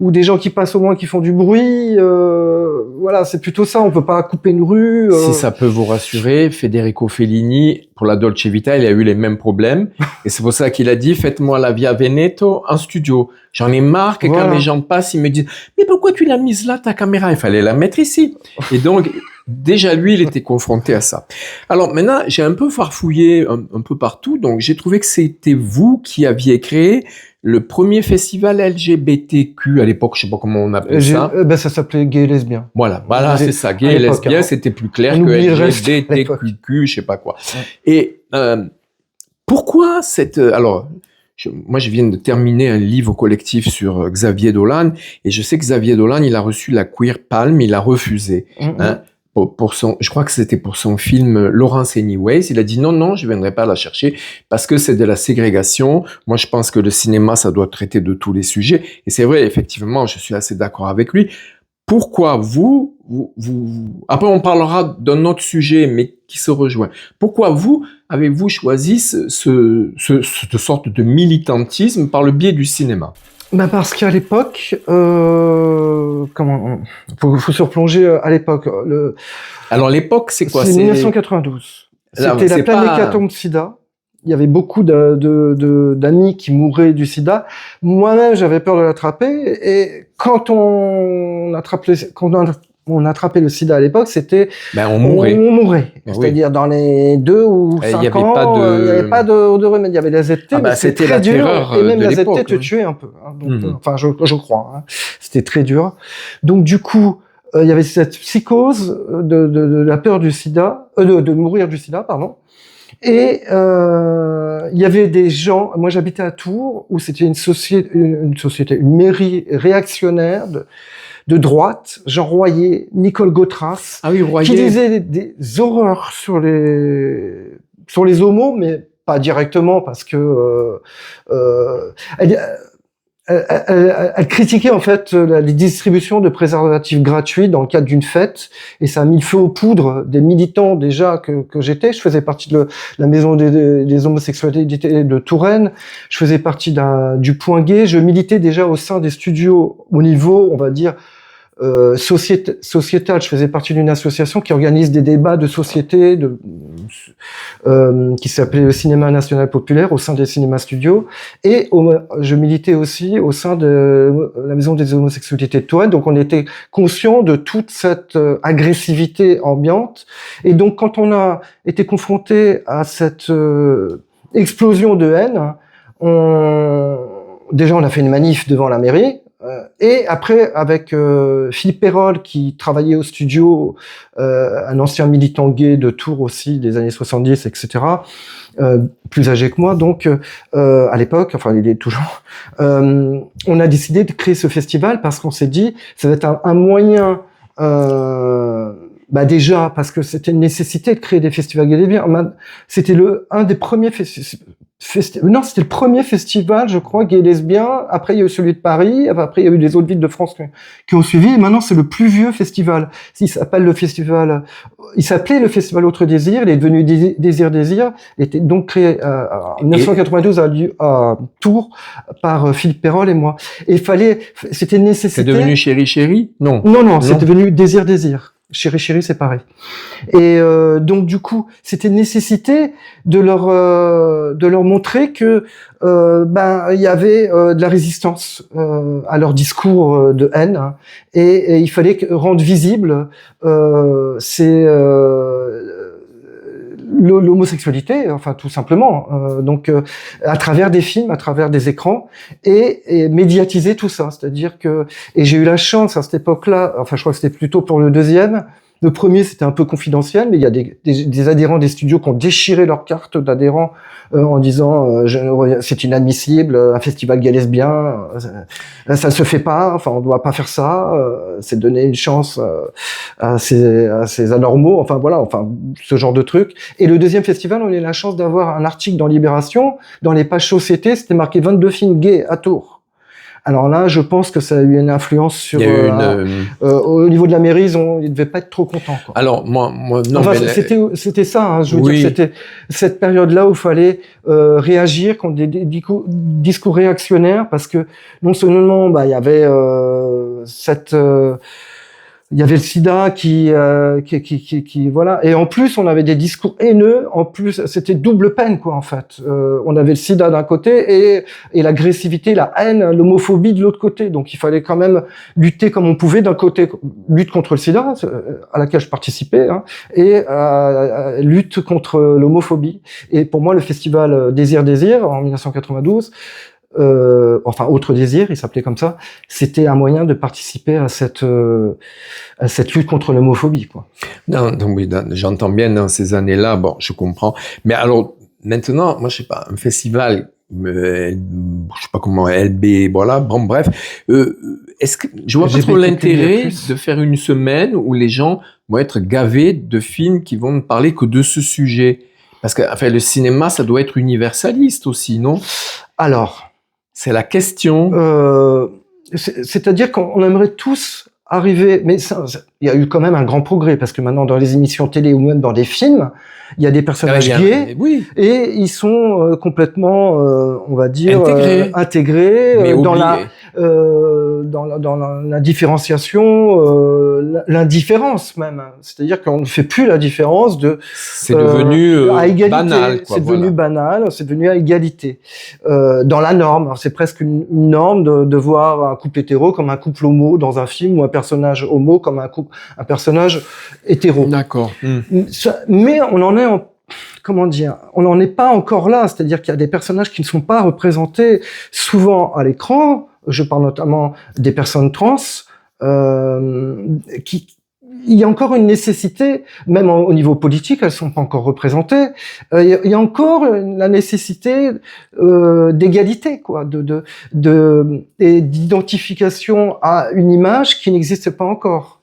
des gens qui passent au moins qui font du bruit. Voilà, c'est plutôt ça. On peut pas couper une rue. Si ça peut vous rassurer, Federico Fellini, pour la Dolce Vita, il a eu les mêmes problèmes. Et c'est pour ça qu'il a dit, faites-moi la Via Veneto en studio. J'en ai marre que quand les gens passent, ils me disent, mais pourquoi tu l'as mise là, ta caméra? Il fallait la mettre ici. Et donc, déjà, lui, il était confronté à ça. Alors maintenant, j'ai un peu farfouillé un peu partout. Donc, j'ai trouvé que c'était vous qui aviez créé le premier festival LGBTQ à l'époque, je sais pas comment on appelait ça. Ça s'appelait Gay et Lesbien. Voilà, c'est ça. Gay et Lesbien, c'était plus clair que LGBTQ, je sais pas quoi. Ouais. Et pourquoi cette... Alors, moi, je viens de terminer un livre collectif sur Xavier Dolan, et je sais que Xavier Dolan, il a reçu la Queer Palm, il a refusé. Hein, pour son, je crois que c'était pour son film Lawrence Anyways. Il a dit non, je viendrai pas la chercher parce que c'est de la ségrégation. Moi, je pense que le cinéma, ça doit traiter de tous les sujets. Et c'est vrai, effectivement, je suis assez d'accord avec lui. Pourquoi vous, après on parlera d'un autre sujet, mais qui se rejoint. Pourquoi vous avez-vous choisi cette sorte de militantisme par le biais du cinéma? Parce qu'à l'époque, faut se replonger à l'époque. Alors l'époque, c'est quoi? C'est 1992. C'était la pleine hécatombe SIDA. Il y avait beaucoup d'amis qui mouraient du SIDA. Moi-même, j'avais peur de l'attraper. Et quand on attrapait le SIDA à l'époque, c'était on mourait. C'est-à-dire dans les 2 ou 5 ans, il n'y avait pas de remède. Il y avait la ZT, mais c'était très dur. Et même la ZT te tuait un peu. Hein. Donc, enfin, je crois. Hein. C'était très dur. Donc du coup, il y avait cette psychose de la peur du SIDA, de mourir du SIDA, pardon. Et il y avait des gens. Moi, j'habitais à Tours, où c'était une mairie réactionnaire de droite, Jean Royer, Nicole Gautras, qui disait des horreurs sur les homos, mais pas directement parce que elle critiquait en fait les distributions de préservatifs gratuits dans le cadre d'une fête, et ça a mis le feu aux poudres des militants déjà que j'étais. Je faisais partie de la maison des homosexualités de Touraine, je faisais partie du Point Gay, je militais déjà au sein des studios au niveau, on va dire, sociétal. Je faisais partie d'une association qui organise des débats de société qui s'appelait le Cinéma National Populaire au sein des cinémas studios, et je militais aussi au sein de la maison des homosexualités de Touraine. Donc on était conscient de toute cette agressivité ambiante, et donc quand on a été confronté à cette explosion de haine, déjà on a fait une manif devant la mairie. Et après, avec Philippe Perrol, qui travaillait au studio, un ancien militant gay de Tours aussi, des années 70, etc., plus âgé que moi, donc à l'époque, enfin il est toujours, on a décidé de créer ce festival parce qu'on s'est dit, ça va être un moyen, déjà, parce que c'était une nécessité de créer des festivals gay et lesbiens. C'était un des premiers non, c'était le premier festival, je crois, gay et lesbien. Après, il y a eu celui de Paris. Après, il y a eu des autres villes de France qui ont suivi. Et maintenant, c'est le plus vieux festival. Il s'appelait le Festival Autre Désir. Il est devenu Désir. Il était donc créé en 1992 à Tours par Philippe Perrol et moi. Et c'était une nécessité. C'est devenu Chéri. Non. Non, c'est devenu Désir. Chéri, c'est pareil. Et donc du coup, c'était une nécessité de leur montrer que il y avait de la résistance à leur discours de haine, hein, et il fallait rendre visible l'homosexualité, enfin tout simplement, donc à travers des films, à travers des écrans, et médiatiser tout ça. C'est-à-dire que, et j'ai eu la chance à cette époque-là, enfin je crois que c'était plutôt pour le deuxième, Le premier, c'était un peu confidentiel, mais il y a des adhérents des studios qui ont déchiré leur carte d'adhérents en disant c'est inadmissible, un festival gay lesbien, ça ne se fait pas, enfin on doit pas faire ça, c'est donner une chance à ces anormaux, enfin voilà, enfin ce genre de truc. Et le deuxième festival, on a eu la chance d'avoir un article dans Libération, dans les pages société, c'était marqué 22 films gays à Tours. Alors là, je pense que ça a eu une influence sur au niveau de la mairie, ils devaient pas être trop contents. Quoi. Alors moi, non. Enfin, c'était ça. Hein, je veux dire, c'était cette période-là où il fallait réagir contre des discours réactionnaires, parce que non seulement il y avait il y avait le sida qui voilà, et en plus on avait des discours haineux. En plus, c'était double peine quoi en fait. On avait le sida d'un côté et l'agressivité, la haine, l'homophobie de l'autre côté. Donc il fallait quand même lutter comme on pouvait. D'un côté, lutte contre le sida à laquelle je participais, hein, et lutte contre l'homophobie. Et pour moi, le festival Désir en 1992. Enfin Autre Désir, il s'appelait comme ça. C'était un moyen de participer à cette lutte contre l'homophobie, quoi. Non, donc oui, j'entends bien dans ces années-là. Bon, je comprends. Mais alors maintenant, moi, je sais pas, un festival, je sais pas comment, LB, voilà. Bon, bref. Est-ce que je vois pas trop l'intérêt de faire une semaine où les gens vont être gavés de films qui vont ne parler que de ce sujet? Parce que, enfin, le cinéma, ça doit être universaliste aussi, non? Alors. C'est la question. C'est-à-dire qu'on aimerait tous arriver, mais il y a eu quand même un grand progrès, parce que maintenant dans les émissions télé ou même dans des films, il y a des personnages gays, oui. Et ils sont complètement, on va dire, intégrés dans la différenciation, l'indifférence même. C'est-à-dire qu'on ne fait plus la différence de. C'est devenu à égalité. Banal. Quoi, c'est devenu banal. C'est devenu à égalité. Dans la norme, alors, c'est presque une norme de voir un couple hétéro comme un couple homo dans un film, ou un personnage homo comme un personnage hétéro. D'accord. Mais on en est on n'en est pas encore là. C'est-à-dire qu'il y a des personnages qui ne sont pas représentés souvent à l'écran. Je parle notamment des personnes trans, il y a encore une nécessité, même au niveau politique, elles sont pas encore représentées. Il y a encore la nécessité d'égalité, quoi, et d'identification à une image qui n'existe pas encore.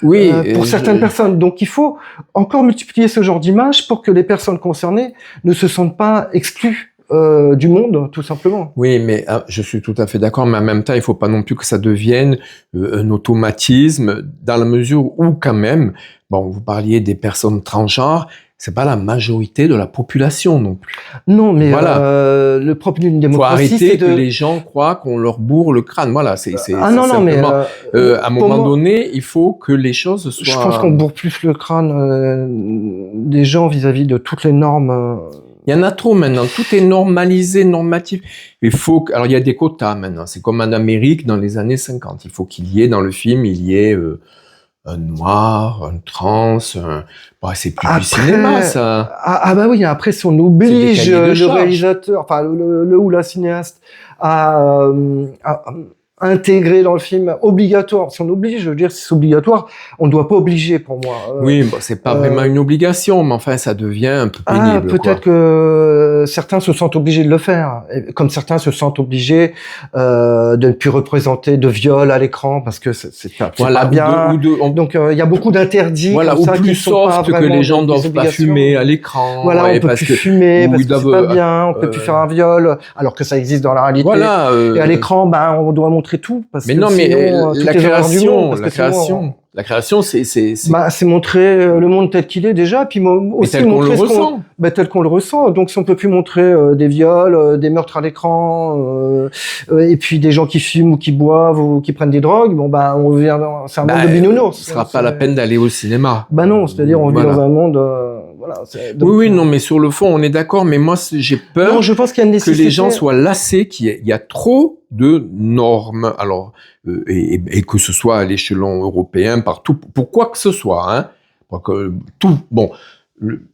Oui, pour certaines personnes. Donc il faut encore multiplier ce genre d'images pour que les personnes concernées ne se sentent pas exclues du monde, tout simplement. Oui, mais je suis tout à fait d'accord, mais en même temps, il faut pas non plus que ça devienne un automatisme, dans la mesure où quand même, bon, vous parliez des personnes transgenres, c'est pas la majorité de la population non plus. Non, mais voilà. Le propre d'une démocratie, faut arrêter que les gens croient qu'on leur bourre le crâne. Voilà, c'est non, simplement. À un moment donné, il faut que les choses soient. Je pense qu'on bourre plus le crâne des gens vis-à-vis de toutes les normes. Il y en a trop maintenant. Tout est normalisé, normatif. Alors il y a des quotas maintenant. C'est comme en Amérique dans les années 50. Il faut qu'il y ait dans le film, un noir, un trans, c'est plus du cinéma, ça. Bah oui, après, si on oblige le réalisateur, enfin, le ou la cinéaste à intégrer dans le film obligatoire. Si on oblige, je veux dire, si c'est obligatoire, on ne doit pas obliger pour moi. Oui, c'est pas vraiment une obligation, mais enfin, ça devient un peu pénible. Peut-être que certains se sentent obligés de le faire, comme certains se sentent obligés de ne plus représenter de viol à l'écran parce que c'est pas bien. Donc il y a beaucoup d'interdits. Voilà, ou plus soft que les gens doivent pas fumer à l'écran. Voilà, on peut plus fumer parce que c'est pas bien. On peut plus faire un viol, alors que ça existe dans la réalité. Voilà. Et à l'écran, on doit montrer tout parce mais que non, mais sinon, la création, c'est montrer le monde tel qu'il est déjà, puis aussi tel qu'on le ressent. Tel qu'on le ressent. Donc si on peut plus montrer des viols, des meurtres à l'écran, et puis des gens qui fument ou qui boivent ou qui prennent des drogues, on revient c'est un monde de binounours. Ce sera pas la peine d'aller au cinéma. Non, c'est-à-dire on vit dans un monde. Oui, non, mais sur le fond, on est d'accord, mais moi, j'ai peur je pense qu'il y a une nécessité. que les gens soient lassés, qu'il y a trop de normes, alors, et que ce soit à l'échelon européen, partout, pour quoi que ce soit, hein,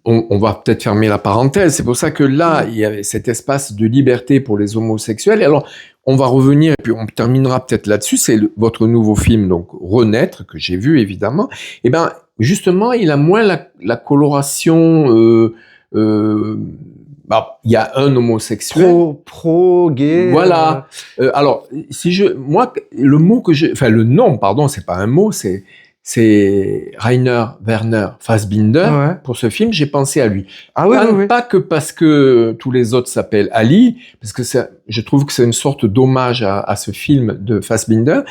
on va peut-être fermer la parenthèse, c'est pour ça que là, il y avait cet espace de liberté pour les homosexuels, et alors, on va revenir, et puis on terminera peut-être là-dessus, c'est votre nouveau film, donc, Renaître, que j'ai vu, évidemment, justement, il a moins la coloration. Il y a un homosexuel. Pro-gay. Voilà. Alors, moi, le nom, pardon, c'est pas un mot, c'est Rainer Werner Fassbinder. Ouais. Pour ce film, j'ai pensé à lui. Ah oui, oui. Pas que parce que tous les autres s'appellent Ali, parce que je trouve que c'est une sorte d'hommage à ce film de Fassbinder,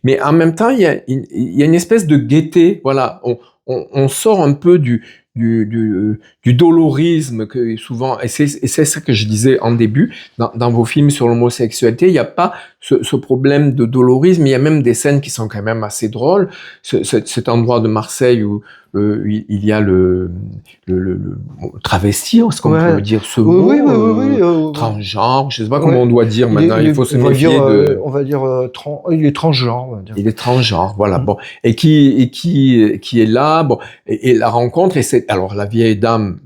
mais en même temps, il y a une espèce de gaieté. Voilà, on sort un peu du dolorisme que souvent, et c'est ça que je disais en début, dans vos films sur l'homosexualité, il n'y a pas ce problème de dolorisme, il y a même des scènes qui sont quand même assez drôles. Cet endroit de Marseille où il y a le travesti, est-ce qu'on peut dire ce mot, transgenre, je ne sais pas comment on doit dire maintenant, il faut se méfier on va dire, il est transgenre, on va dire. Il est transgenre, voilà, bon, et qui est là, bon, et la rencontre, alors la vieille dame,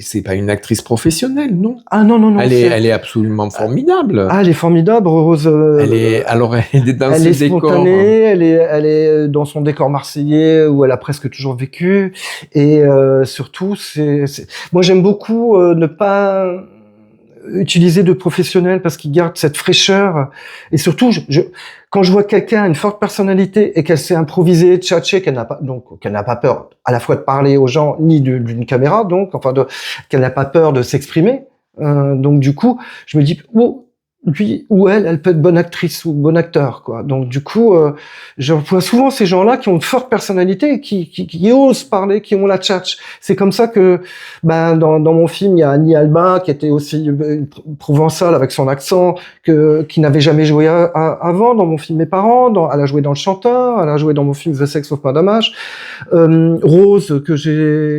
c'est pas une actrice professionnelle, non? Ah non. Elle est absolument formidable. Ah, elle est formidable, Rose. Elle est dans elle ses est décors. Spontanée, elle est dans son décor marseillais où elle a presque toujours vécu. Et surtout, moi j'aime beaucoup ne pas utiliser de professionnels parce qu'ils gardent cette fraîcheur. Et surtout, quand je vois quelqu'un, une forte personnalité, et qu'elle s'est improvisée, tchatcher, qu'elle n'a pas peur à la fois de parler aux gens, ni d'une caméra, qu'elle n'a pas peur de s'exprimer. Donc du coup, je me dis, lui ou elle peut être bonne actrice ou bon acteur, quoi. Donc du coup, je vois souvent ces gens-là qui ont une forte personnalité, qui osent parler, qui ont la tchatche. C'est comme ça que, dans mon film, il y a Annie Alba qui était aussi provençale avec son accent, qui n'avait jamais joué avant dans mon film Mes parents. Elle a joué dans Le Chanteur, elle a joué dans mon film The Sex of Madame H. Rose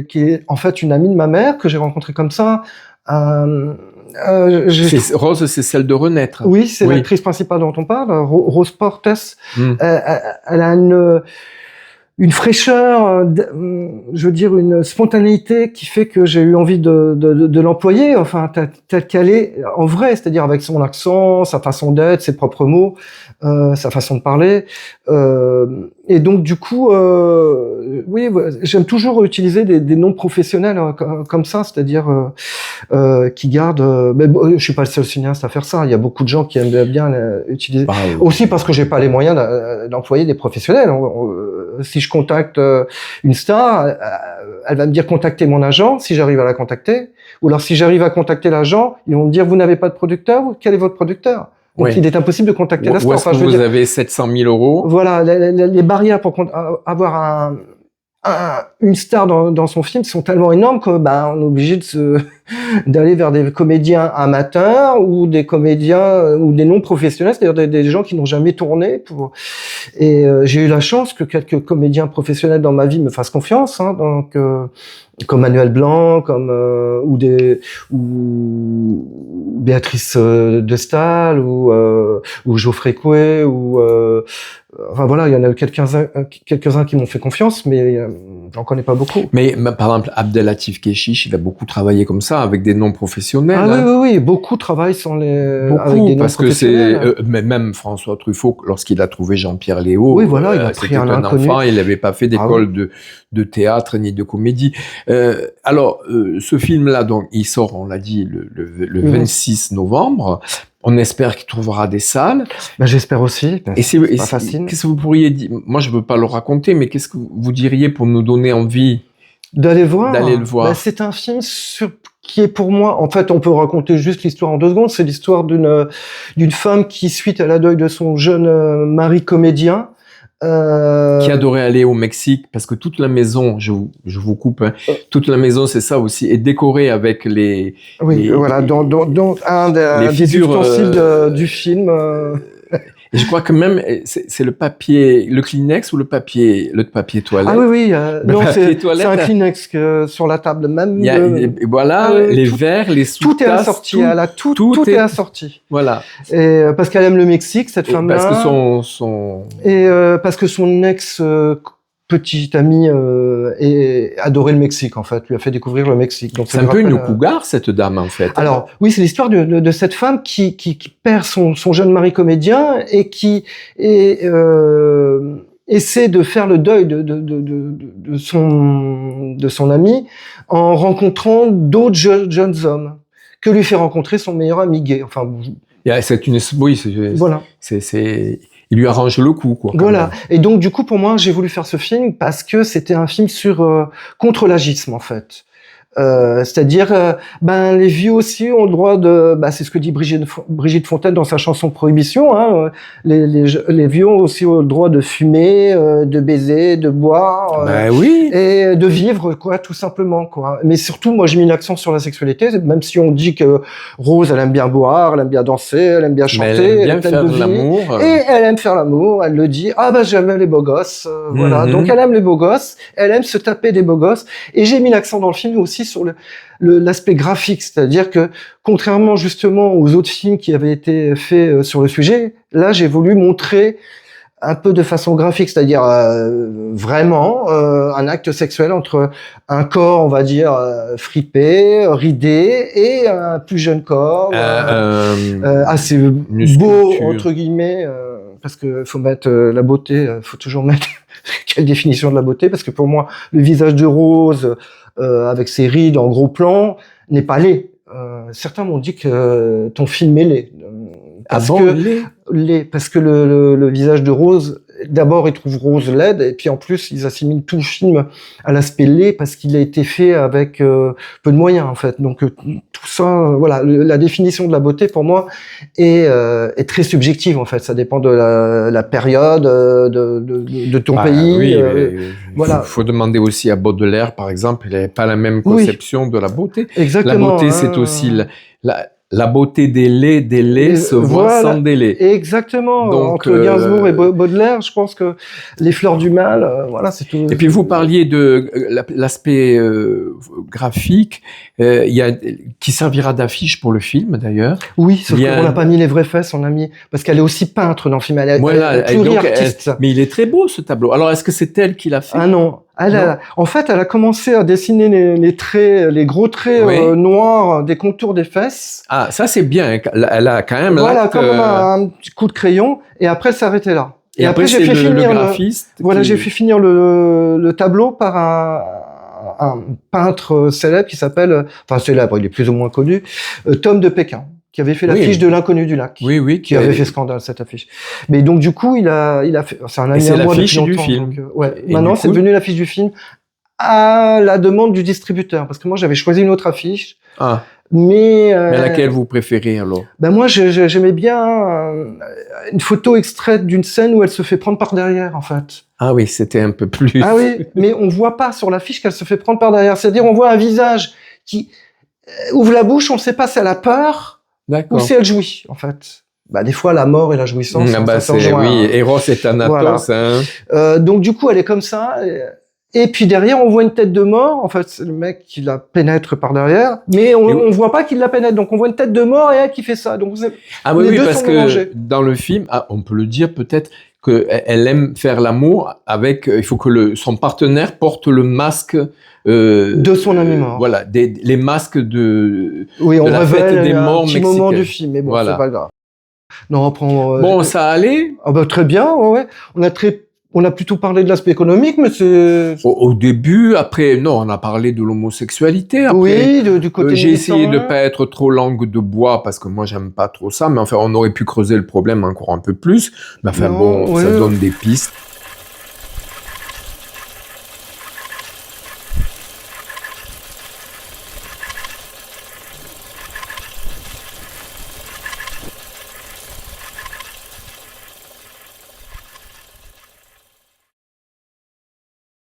qui est en fait une amie de ma mère que j'ai rencontrée comme ça. Rose, c'est celle de Renaître. Oui, c'est l'actrice principale dont on parle, Rose Portes. Elle a une fraîcheur, je veux dire une spontanéité qui fait que j'ai eu envie de l'employer, enfin telle qu'elle est en vrai, c'est-à-dire avec son accent, sa façon d'être, ses propres mots, sa façon de parler. Et donc du coup, oui, j'aime toujours utiliser des noms professionnels comme ça, c'est-à-dire qui gardent. Mais je suis pas le seul cinéaste à faire ça. Il y a beaucoup de gens qui aiment bien utiliser. Aussi parce que j'ai pas les moyens d'employer des professionnels. Si je contacte une star, elle va me dire contactez mon agent si j'arrive à la contacter. Ou alors si j'arrive à contacter l'agent, ils vont me dire vous n'avez pas de producteur, quel est votre producteur? Donc il est impossible de contacter la star. Où est-ce que vous avez 700 000 euros? Voilà, les barrières pour avoir une star dans son film sont tellement énormes que on est obligé d'aller vers des comédiens amateurs ou des comédiens ou des non professionnels, c'est-à-dire des gens qui n'ont jamais tourné. Et j'ai eu la chance que quelques comédiens professionnels dans ma vie me fassent confiance, donc comme Manuel Blanc, ou Béatrice de Staël ou Geoffrey Coué enfin voilà, il y en a eu quelques-uns qui m'ont fait confiance, mais j'en connais pas beaucoup. Mais par exemple, Abdelatif Kechiche, il a beaucoup travaillé comme ça, avec des noms professionnels. Ah oui, beaucoup travaillent avec des noms parce professionnels. Que mais même François Truffaut, lorsqu'il a trouvé Jean-Pierre Léaud, il a pris c'était un enfant, il n'avait pas fait d'école de théâtre ni de comédie. Alors, ce film-là, donc, il sort, on l'a dit, le 26 novembre. On espère qu'il trouvera des salles. J'espère aussi. C'est pas facile. Qu'est-ce que vous pourriez dire? Moi, je veux pas le raconter, mais qu'est-ce que vous diriez pour nous donner envie d'aller le voir? C'est un film qui est pour moi, en fait, on peut raconter juste l'histoire en 2 secondes. C'est l'histoire d'une femme qui, suite à la deuil de son jeune mari comédien, qui adorait aller au Mexique, parce que toute la maison, je vous coupe, toute la maison, c'est ça aussi, est décorée avec les... Oui, voilà, dont un des ustensiles du film... Et je crois que même, c'est le papier, le Kleenex ou le papier toilette? Ah oui, non, c'est un Kleenex sur la table même. Les verres, les sous-tasses. Tout est assorti, tout est assorti. Voilà. Et parce qu'elle aime le Mexique, cette femme-là. Parce que parce que son ex petite amie adorait le Mexique, en fait, lui a fait découvrir le Mexique. Donc c'est un peu une cougar, cette dame, en fait. Alors oui, c'est l'histoire de cette femme qui perd son jeune mari comédien et qui essaie de faire le deuil de son ami en rencontrant d'autres jeunes hommes que lui fait rencontrer son meilleur ami gay. Enfin, oui, voilà. Il lui arrange le coup, quoi. Voilà. Et donc, du coup, pour moi, j'ai voulu faire ce film parce que c'était un film contre l'agisme, en fait. C'est-à-dire, les vieux aussi ont le droit c'est ce que dit Brigitte Fontaine dans sa chanson Prohibition, hein, les vieux ont aussi le droit de fumer, de baiser, de boire, oui. et de vivre, quoi, tout simplement, quoi. Mais surtout, moi, j'ai mis l'accent sur la sexualité, même si on dit que Rose, elle aime bien boire, elle aime bien danser, elle aime bien chanter, elle aime bien faire de l'amour. Et elle aime faire l'amour, elle le dit, j'aime les beaux gosses, voilà. Donc, elle aime les beaux gosses, elle aime se taper des beaux gosses, et j'ai mis l'accent dans le film aussi sur l'aspect graphique, c'est-à-dire que contrairement justement aux autres films qui avaient été faits sur le sujet, là j'ai voulu montrer un peu de façon graphique, c'est-à-dire vraiment un acte sexuel entre un corps, on va dire, fripé, ridé, et un plus jeune corps, assez beau, entre guillemets, parce que faut mettre la beauté, faut toujours mettre quelle définition de la beauté, parce que pour moi, le visage de Rose, avec ses rides en gros plan, n'est pas laid. Certains m'ont dit que ton film est laid. Parce que le visage de Rose, d'abord ils trouvent Rose laide, et puis en plus ils assimilent tout le film à l'aspect laid parce qu'il a été fait avec peu de moyens, en fait. Donc tout ça, voilà, la définition de la beauté pour moi est très subjective, en fait. Ça dépend de la période, de ton pays. Oui, voilà. Faut demander aussi à Baudelaire, par exemple, il n'avait pas la même conception de la beauté. Exactement. La beauté, c'est aussi la beauté des laits se voit sans délai. Exactement. Donc, entre Gainsbourg et Baudelaire, je pense que les fleurs du mal, voilà, c'est tout. Et puis vous parliez de l'aspect graphique, qui servira d'affiche pour le film d'ailleurs. Oui, sauf qu'on n'a pas mis les vraies fesses, on a mis parce qu'elle est aussi peintre dans le film. Elle est pluriartiste. Mais il est très beau ce tableau. Alors est-ce que c'est elle qui l'a fait? Ah non. En fait, elle a commencé à dessiner les traits, les gros traits noirs des contours des fesses. Ah, ça c'est bien. Elle a quand même comme un petit coup de crayon, et après elle s'arrêtait là. Et après j'ai fait finir le graphiste. J'ai fait finir le tableau par un peintre célèbre qui s'appelle, célèbre, il est plus ou moins connu, Tom de Pékin, qui avait fait l'affiche de l'Inconnu du lac. Oui, qui avait fait scandale, cette affiche. Mais donc, du coup, il a fait, c'est un ami à moi depuis longtemps. C'est l'affiche du film. Maintenant, c'est devenu l'affiche du film à la demande du distributeur. Parce que moi, j'avais choisi une autre affiche. Ah. Mais laquelle vous préférez, alors? Moi, j'aimais bien une photo extraite d'une scène où elle se fait prendre par derrière, en fait. Ah oui, c'était un peu plus... Ah oui, mais on voit pas sur l'affiche qu'elle se fait prendre par derrière. C'est-à-dire, on voit un visage qui ouvre la bouche, on ne sait pas si elle a peur ou si elle jouit, en fait. Des fois, la mort et la jouissance, ça se rejoint. Oui, Eros et Thanatos. Voilà. Donc, du coup, elle est comme ça. Et puis derrière, on voit une tête de mort. En fait, c'est le mec qui la pénètre par derrière, mais on voit pas qu'il la pénètre. Donc, on voit une tête de mort et elle qui fait ça. Donc, oui, parce que dans le film, on peut le dire peut-être qu'elle aime faire l'amour avec. Il faut que son partenaire porte le masque. De son ami mort. Voilà, les masques de la fête des morts mexicaines. Moment du film, mais bon, c'est pas grave. Non, ça allait. Très bien, ouais. On a plutôt parlé de l'aspect économique, mais c'est... Au début, après, non, on a parlé de l'homosexualité. Après, oui, du côté j'ai essayé de pas être trop langue de bois, parce que moi, j'aime pas trop ça, mais enfin, on aurait pu creuser le problème encore un peu plus. Mais enfin, ça donne des pistes.